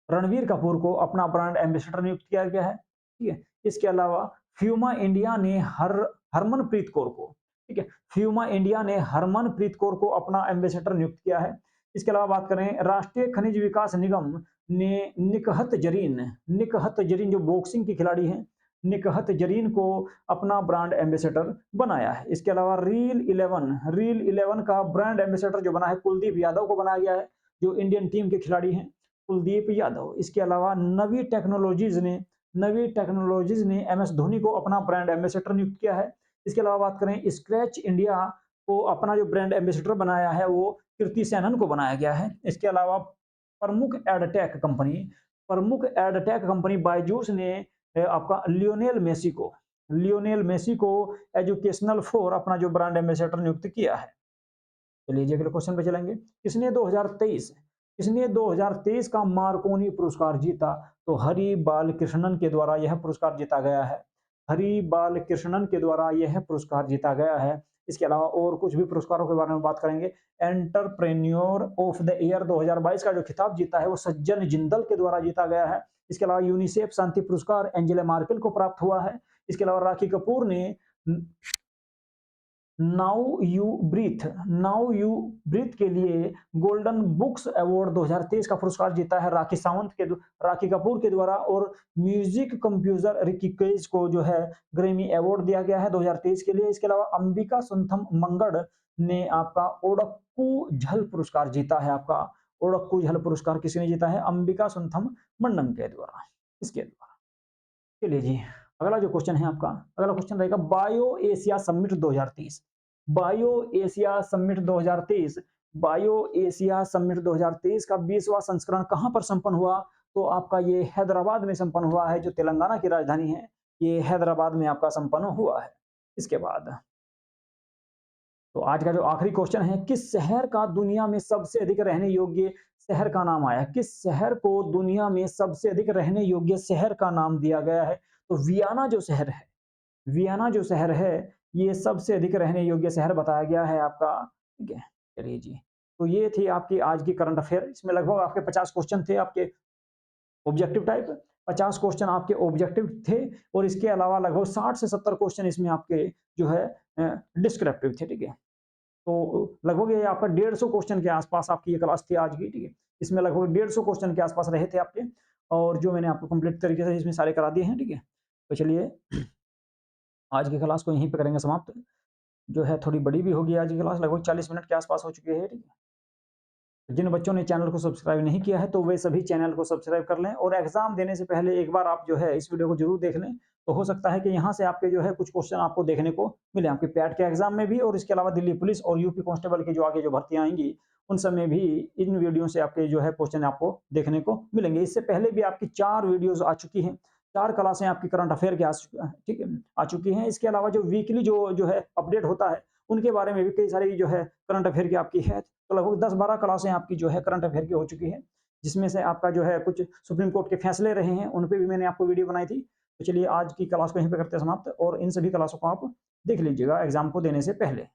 रणवीर कपूर को अपना ब्रांड एम्बेसडर नियुक्त किया गया है, ठीक है। इसके अलावा फ्यूमा इंडिया ने हरमनप्रीत कौर को, ठीक है, फ्यूमा इंडिया ने हरमनप्रीत कौर को अपना एम्बेसडर नियुक्त किया है। इसके अलावा बात करें राष्ट्रीय खनिज विकास निगम ने निकहत जरीन जो बॉक्सिंग की खिलाड़ी हैं, निकहत जरीन को अपना ब्रांड एम्बेसडर बनाया है। इसके अलावा रील 11 का ब्रांड एम्बेसडर जो बना है कुलदीप यादव को बनाया गया है, जो इंडियन टीम के खिलाड़ी हैं, कुलदीप यादव। इसके अलावा नवी टेक्नोलॉजीज ने एम एस धोनी को अपना ब्रांड एम्बेसडर नियुक्त किया है। इसके अलावा बात करें स्क्रैच इंडिया को अपना जो ब्रांड एम्बेसडर बनाया है वो कीर्ति सेनन को बनाया गया है। इसके अलावा प्रमुख एडटेक कंपनी बायजूस ने आपका लियोनेल मेसी को एजुकेशनल फॉर अपना जो ब्रांड एम्बेसडर नियुक्त किया है। चलिए जी अगले क्वेश्चन पे चलेंगे। किसने 2023 का मार्कोनी पुरस्कार जीता? तो हरि बालकृष्णन के द्वारा यह पुरस्कार जीता गया है। हरि बालकृष्णन के द्वारा यह पुरस्कार जीता गया है। इसके अलावा और कुछ भी पुरस्कारों के बारे में बात करेंगे। एंटरप्रेन्योर ऑफ द ईयर 2022 का जो खिताब जीता है वो सज्जन जिंदल के द्वारा जीता गया है। इसके अलावा यूनिसेफ शांति पुरस्कार एंजेला मार्केल को प्राप्त हुआ है। इसके अलावा राखी कपूर ने नाउ यू ब्रीथ के लिए गोल्डन बुक्स अवार्ड 2023 का पुरस्कार जीता है राखी कपूर के द्वारा। और म्यूजिक कंपोजर रिकी केज को जो है ग्रैमी अवार्ड दिया गया है 2023 के लिए। इसके अलावा अंबिका सुंथम मंगड़ ने आपका ओडक्कू झल पुरस्कार जीता है। आपका ओडक्कू झल पुरस्कार किसने जीता है? अंबिका सुंथम मंडम के द्वारा, इसके द्वारा। चलिए जी अगला जो क्वेश्चन है आपका, अगला क्वेश्चन रहेगा bio Asia summit 2023। Bio Asia summit 2023 का 20वां संस्करण कहां पर संपन्न हुआ? तो आपका ये हैदराबाद में संपन्न हुआ है, जो तेलंगाना की राजधानी है, ये हैदराबाद में आपका संपन्न हुआ है। इसके बाद तो आज का जो आखिरी क्वेश्चन है, किस शहर का दुनिया में सबसे अधिक रहने योग्य शहर का नाम आया? किस शहर को दुनिया में सबसे अधिक रहने योग्य शहर का नाम दिया गया है? तो वियना जो शहर है ये सबसे अधिक रहने योग्य शहर बताया गया है आपका, ठीक है। चलिए जी तो ये थी आपकी आज की करंट अफेयर। इसमें लगभग आपके 50 क्वेश्चन थे आपके ऑब्जेक्टिव टाइप, 50 क्वेश्चन आपके ऑब्जेक्टिव थे और इसके अलावा लगभग 60 से 70 क्वेश्चन इसमें आपके जो है डिस्क्रिप्टिव थे, ठीक है। तो लगभग ये आपका 150 क्वेश्चन के आसपास आपकी ये क्लास थी आज की, ठीक है। इसमें लगभग 150 क्वेश्चन के आसपास रहे थे आपके और जो मैंने आपको कंप्लीट तरीके से इसमें सारे करा दिए हैं, ठीक है। तो चलिए आज की क्लास को यहीं पे करेंगे समाप्त। जो है थोड़ी बड़ी भी होगी आज की क्लास, लगभग 40 मिनट के आसपास हो चुकी है, ठीक है। जिन बच्चों ने चैनल को सब्सक्राइब नहीं किया है तो वे सभी चैनल को सब्सक्राइब कर लें और एग्जाम देने से पहले एक बार आप जो है इस वीडियो को जरूर देख लें। तो हो सकता है कि यहाँ से आपके जो है कुछ क्वेश्चन आपको देखने को मिले, आपके पैट के एग्जाम में भी और इसके अलावा दिल्ली पुलिस और यूपी कांस्टेबल की जो आगे जो भर्तियां आएंगी उन सब में भी इन वीडियो से आपके जो है क्वेश्चन आपको देखने को मिलेंगे। इससे पहले भी आपकी 4 वीडियोज आ चुकी हैं, 4 क्लासें आपकी करंट अफेयर की ठीक है आ चुकी हैं। इसके अलावा जो वीकली जो है अपडेट होता है उनके बारे में भी कई सारी जो है करंट अफेयर की आपकी है। तो लगभग 10-12 क्लासें आपकी जो है करंट अफेयर की हो चुकी है, जिसमें से आपका जो है कुछ सुप्रीम कोर्ट के फैसले रहे हैं, उन पे भी मैंने आपको वीडियो बनाई थी। तो चलिए आज की क्लास को यहीं पे करते हैं समाप्त और इन सभी क्लासों को आप देख लीजिएगा एग्जाम को देने से पहले।